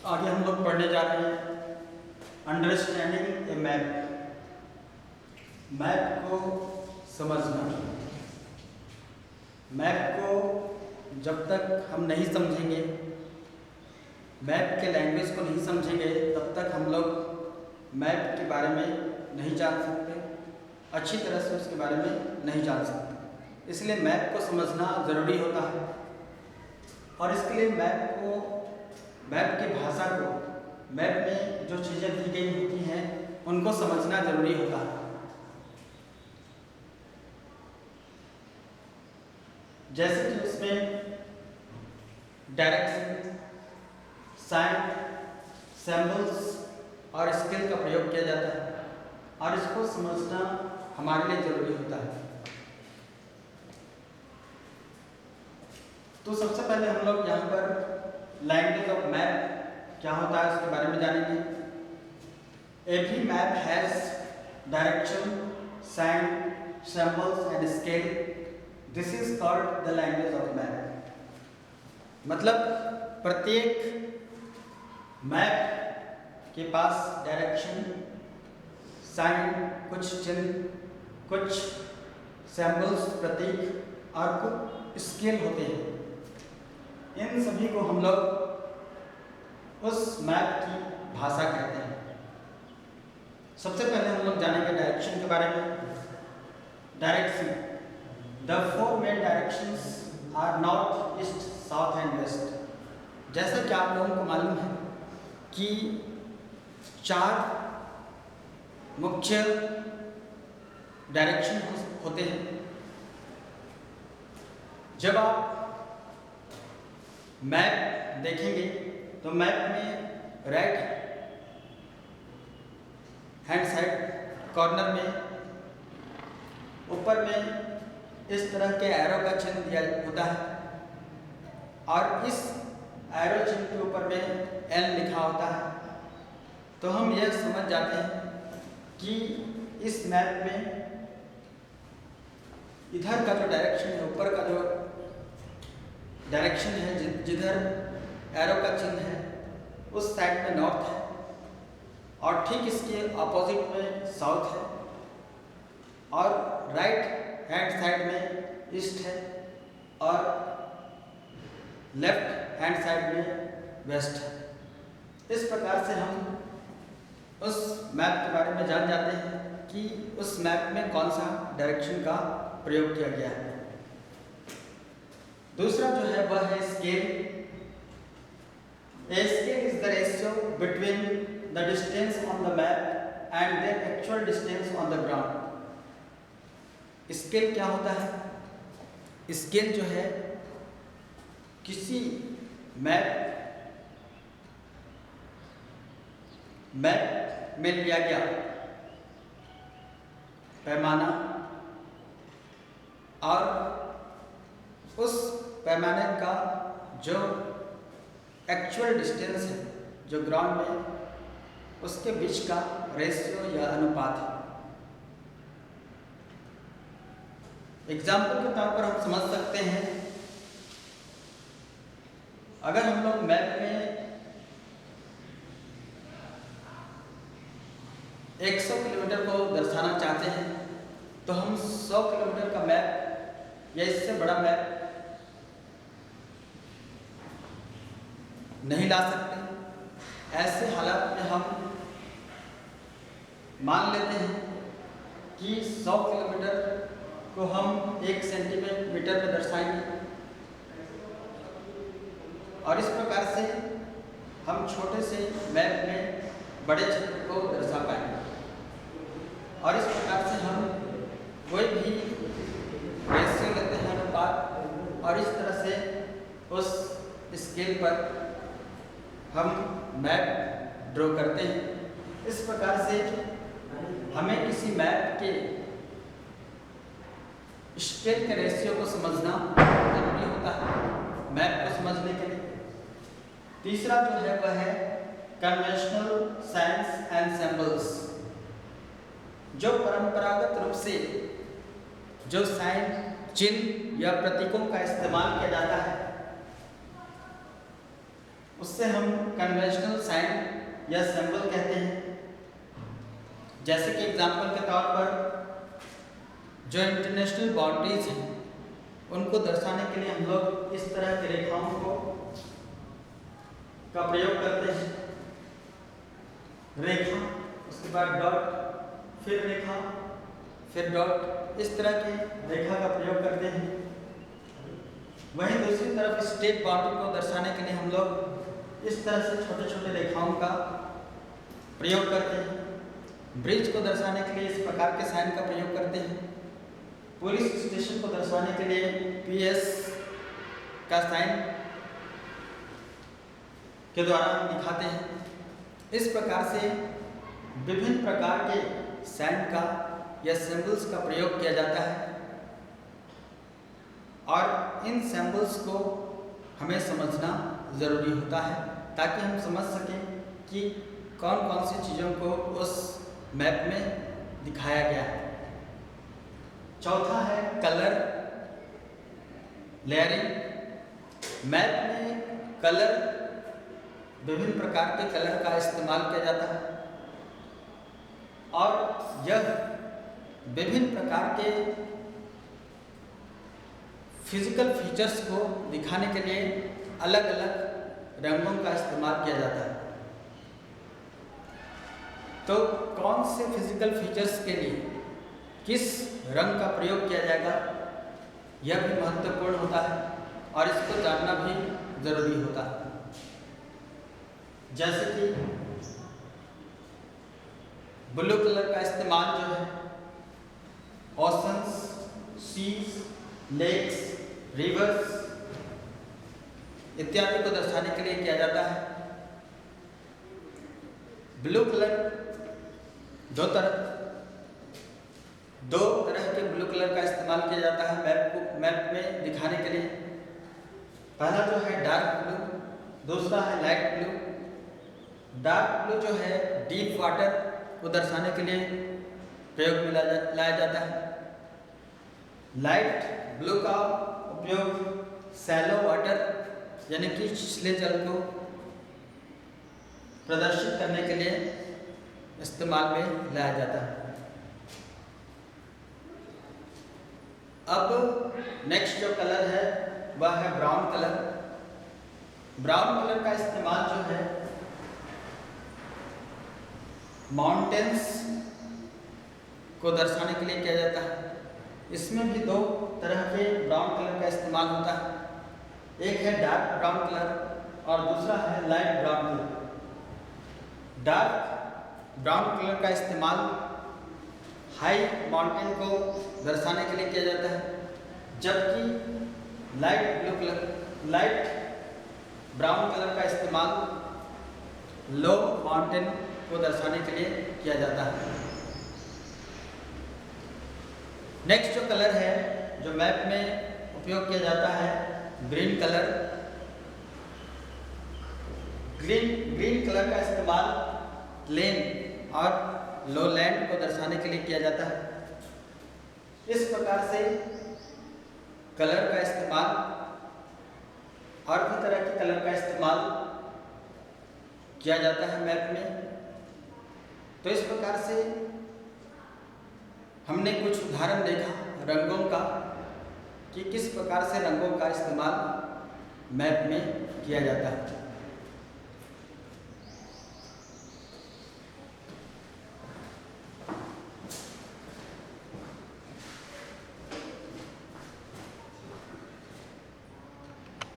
आगे हम लोग पढ़ने जा रहे हैं अंडरस्टैंडिंग ए मैप। मैप को समझना। मैप को जब तक हम नहीं समझेंगे, मैप के लैंग्वेज को नहीं समझेंगे, तब तक हम लोग मैप के बारे में नहीं जान सकते, अच्छी तरह से उसके बारे में नहीं जान सकते। इसलिए मैप को समझना ज़रूरी होता है और इसके लिए मैप की भाषा को, मैप में जो चीज़ें दी गई होती हैं उनको समझना ज़रूरी होता है। जैसे कि उसमें डायरेक्शन, साइन, सिंबल्स और स्केल का प्रयोग किया जाता है और इसको समझना हमारे लिए ज़रूरी होता है। तो सबसे पहले हम लोग यहाँ पर लैंग्वेज ऑफ मैप क्या होता है उसके बारे में जानेंगे। Every map has direction, sign, symbols and scale. This is called the language of map. मतलब प्रत्येक मैप के पास डायरेक्शन, साइन, कुछ चिन्ह, कुछ सिंबल्स प्रतीक और कुछ स्केल होते हैं। इन सभी को हम लोग उस मैप की भाषा कहते हैं। सबसे पहले हम लोग जानेंगे डायरेक्शन के बारे में। Direction, the four main directions are north, east, south and west. जैसा कि आप लोगों को मालूम है कि 4 मुख्य डायरेक्शन होते हैं। जब आप मैप देखेंगे तो मैप में राइट हैंड साइड कॉर्नर में ऊपर में इस तरह के एरो का चिन्ह दिया होता है और इस एरो चिन्ह के ऊपर में एल लिखा होता है। तो हम यह समझ जाते हैं कि इस मैप में इधर का जो डायरेक्शन है, ऊपर का जो डायरेक्शन है, जिधर एरो का चिन्ह है उस साइड में नॉर्थ है और ठीक इसके अपोजिट में साउथ है और राइट हैंड साइड में ईस्ट है और लेफ्ट हैंड साइड में वेस्ट है। इस प्रकार से हम उस मैप के बारे में जान जाते हैं कि उस मैप में कौन सा डायरेक्शन का प्रयोग किया गया है। दूसरा जो है वह है scale. A scale is the ratio between the distance on the map and their actual distance on the ground. Scale क्या होता है? स्केल जो है किसी मैप में लिया गया पैमाना और उस पैमाने का जो एक्चुअल डिस्टेंस है, जो ग्राउंड में, उसके बीच का रेशियो या अनुपात है। एग्जाम्पल के तौर पर हम समझ सकते हैं, अगर हम लोग मैप में 100 किलोमीटर को दर्शाना चाहते हैं तो हम 100 किलोमीटर का मैप या इससे बड़ा मैप नहीं ला सकते। ऐसे हालात में हम मान लेते हैं कि 100 किलोमीटर को हम 1 सेंटीमीटर में दर्शाएंगे और इस प्रकार से हम छोटे से मैप में बड़े क्षेत्र को दर्शा पाएंगे और इस प्रकार से हम कोई भी रेशियो लेते हैं, अनुपात, और इस तरह से उस स्केल पर हम मैप ड्रॉ करते हैं। इस प्रकार से हमें किसी मैप के स्केल के रेशियो को समझना जरूरी होता है मैप को समझने के लिए। तीसरा जो है वह है कन्वेंशनल साइंस एंड सिंबल्स। जो परंपरागत रूप से जो साइन, चिन्ह या प्रतीकों का इस्तेमाल किया जाता है उससे हम कन्वेंशनल साइन या सिंबल कहते हैं। जैसे कि एग्जाम्पल के तौर पर जो इंटरनेशनल बाउंड्रीज हैं उनको दर्शाने के लिए हम लोग इस तरह की रेखाओं का प्रयोग करते हैं। रेखा, उसके बाद डॉट, फिर रेखा, फिर डॉट, इस तरह की रेखा का प्रयोग करते हैं। वहीं दूसरी तरफ स्टेट बाउंड्री को दर्शाने के लिए हम लोग इस तरह से छोटे छोटे रेखाओं का प्रयोग करते हैं। ब्रिज को दर्शाने के लिए इस प्रकार के साइन का प्रयोग करते हैं। पुलिस स्टेशन को दर्शाने के लिए PS का साइन के द्वारा हम दिखाते हैं। इस प्रकार से विभिन्न प्रकार के साइन का या सिंबल्स का प्रयोग किया जाता है और इन सिंबल्स को हमें समझना ज़रूरी होता है ताकि हम समझ सकें कि कौन कौन सी चीज़ों को उस मैप में दिखाया गया है। चौथा है कलर लेयरिंग। मैप में कलर, विभिन्न प्रकार के कलर का इस्तेमाल किया जाता है और यह विभिन्न प्रकार के फिजिकल फीचर्स को दिखाने के लिए अलग अलग रंगों का इस्तेमाल किया जाता है। तो कौन से फिजिकल फीचर्स के लिए किस रंग का प्रयोग किया जाएगा यह भी महत्वपूर्ण होता है और इसको जानना भी जरूरी होता है। जैसे कि ब्लू कलर का इस्तेमाल जो है ओशंस, सीज, लेक्स, रिवर्स इत्यादि को दर्शाने के लिए किया जाता है। ब्लू कलर दो तरह के ब्लू कलर का इस्तेमाल किया जाता है मैप में दिखाने के लिए। पहला जो है डार्क ब्लू, दूसरा है लाइट ब्लू। डार्क ब्लू जो है डीप वाटर को दर्शाने के लिए प्रयोग में लाया जाता है। लाइट ब्लू का उपयोग शैलो वाटर यानी कि छिछले जल को प्रदर्शित करने के लिए इस्तेमाल में लाया जाता है। अब नेक्स्ट जो कलर है वह है ब्राउन कलर। ब्राउन कलर का इस्तेमाल जो है माउंटेन्स को दर्शाने के लिए किया जाता है। इसमें भी दो तरह के ब्राउन कलर का इस्तेमाल होता है, एक है डार्क ब्राउन कलर और दूसरा है light brown colour. Dark brown colour का इस्तेमाल हाई माउंटेन को दर्शाने के लिए किया जाता है, जबकि लाइट ब्राउन कलर का इस्तेमाल लो माउंटेन को दर्शाने के लिए किया जाता है। नेक्स्ट जो कलर है जो मैप में उपयोग किया जाता है ग्रीन कलर। ग्रीन कलर का इस्तेमाल प्लेन और लो लैंड को दर्शाने के लिए किया जाता है। इस प्रकार से कलर का इस्तेमाल और भी तरह के कलर का इस्तेमाल किया जाता है मैप में। तो इस प्रकार से हमने कुछ उदाहरण देखा रंगों का कि किस प्रकार से रंगों का इस्तेमाल मैप में किया जाता है।